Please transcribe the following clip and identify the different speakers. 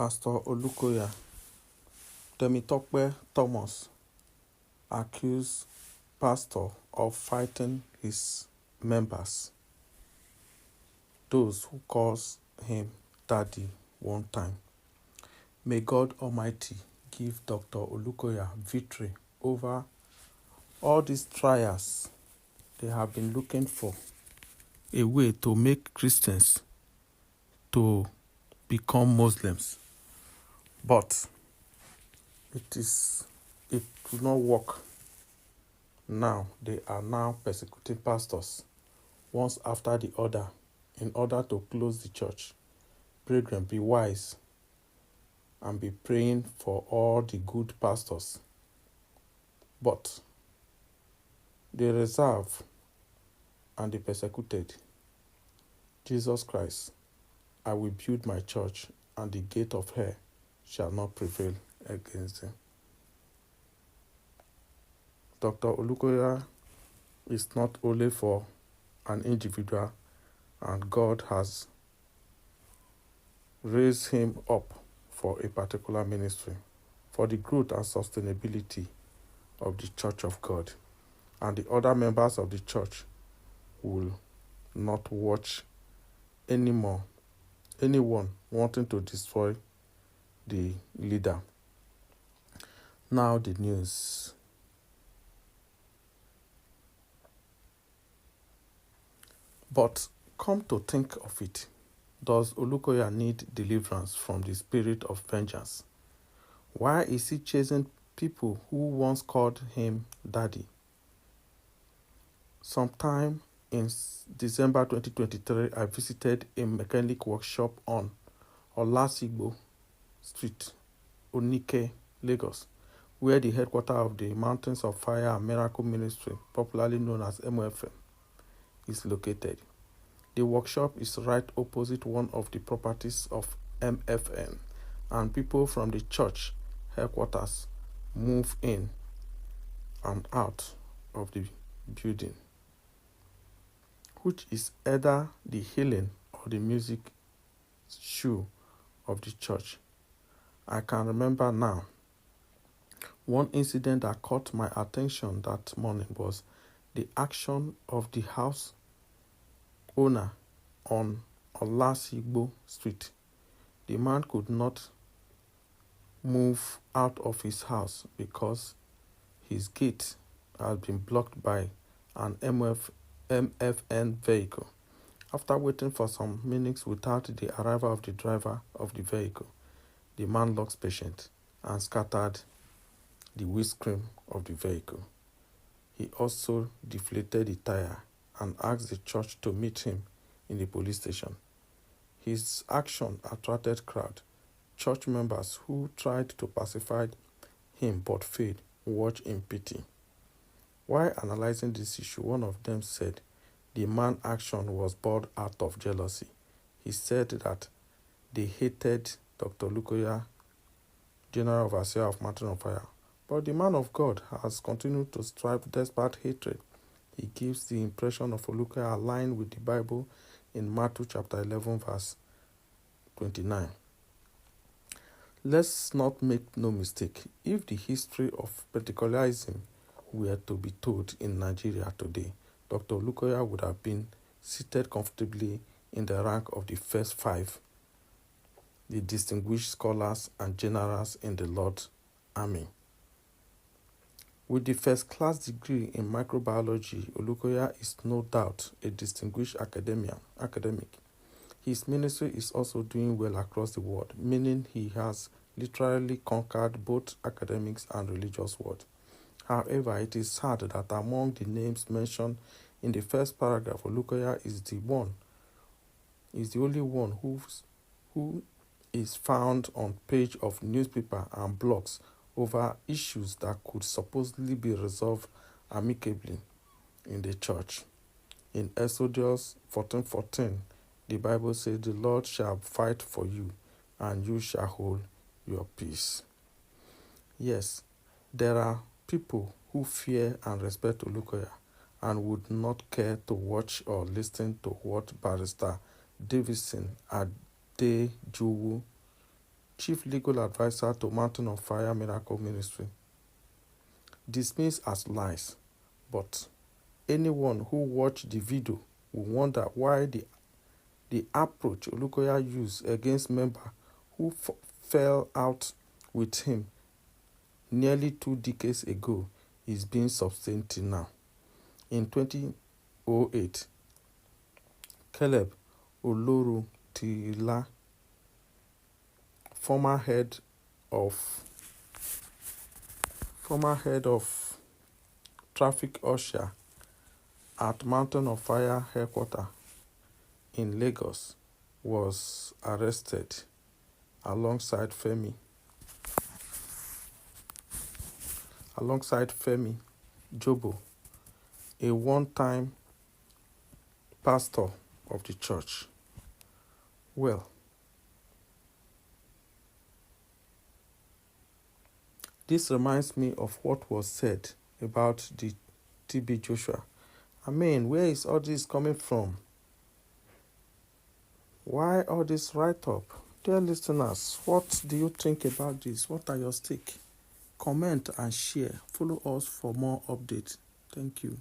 Speaker 1: Pastor Olukoya, Temitope Thomas accused pastor of fighting his members, those who calls him daddy one time. May God Almighty give Dr. Olukoya victory over all these trials. They have been looking for a way to make Christians to become Muslims, but it will not work. Now they are now persecuting pastors once after the other in order to close the church. Brethren, be wise and be praying for all the good pastors. But the reserved and the persecuted, Jesus Christ, I will build my church, and the gate of hell shall not prevail against them. Dr. Olukoya is not only for an individual, and God has raised him up for a particular ministry, for the growth and sustainability of the church of God. And the other members of the church will not watch anymore anyone wanting to destroy the leader. Now the news. But come to think of it, does Olukoya need deliverance from the spirit of vengeance? Why is he chasing people who once called him daddy? Sometime in December 2023, I visited a mechanic workshop on Olasigbo Street, Onike, Lagos, where the headquarters of the Mountains of Fire and Miracle Ministry, popularly known as MOFM, is located. The workshop is right opposite one of the properties of MFN, and people from the church headquarters move in and out of the building, which is either the healing or the music shoe of the church. I can remember now. One incident that caught my attention that morning was the action of the house owner on Olasigbo Street. The man could not move out of his house because his gate had been blocked by an MFN vehicle. After waiting for some minutes without the arrival of the driver of the vehicle, the man lost patience and scattered the windscreen of the vehicle. He also deflated the tire and asked the church to meet him in the police station. His action attracted crowd. Church members who tried to pacify him but failed watched in pity. While analyzing this issue, one of them said the man's action was born out of jealousy. He said that they hated Dr. Olukoya, General Overseer of Mountain of Fire. But the man of God has continued to strive despite hatred. He gives the impression of Olukoya aligned with the Bible in Matthew chapter 11, verse 29. Let's not make no mistake. If the history of Pentecostalism were to be told in Nigeria today, Dr. Olukoya would have been seated comfortably in the rank of the first five, the distinguished scholars and generals in the Lord's army. With the first-class degree in microbiology, Olukoya is no doubt a distinguished academic. His ministry is also doing well across the world, meaning he has literally conquered both academics and religious world. However, it is sad that among the names mentioned in the first paragraph, Olukoya is the only one who is found on page of newspaper and blogs over issues that could supposedly be resolved amicably in the church. In Exodus 14:14, the Bible says, "The Lord shall fight for you, and you shall hold your peace." Yes, there are people who fear and respect Olukoya and would not care to watch or listen to what Barrister Davidson Adejowu chief legal advisor to Mountain of Fire Miracle Ministry. Dismissed as lies, but anyone who watched the video will wonder why the approach Olukoya used against members who fell out with him nearly 2 decades ago is being sustained till now. In 2008, Caleb Olorutila, former head of traffic usher at Mountain of Fire headquarters in Lagos, was arrested alongside Femi Jobo, a one-time pastor of the church. Well, this reminds me of what was said about the TB Joshua. I mean, where is all this coming from? Why all this write-up? Dear listeners, what do you think about this? What are your stakes? Comment and share. Follow us for more updates. Thank you.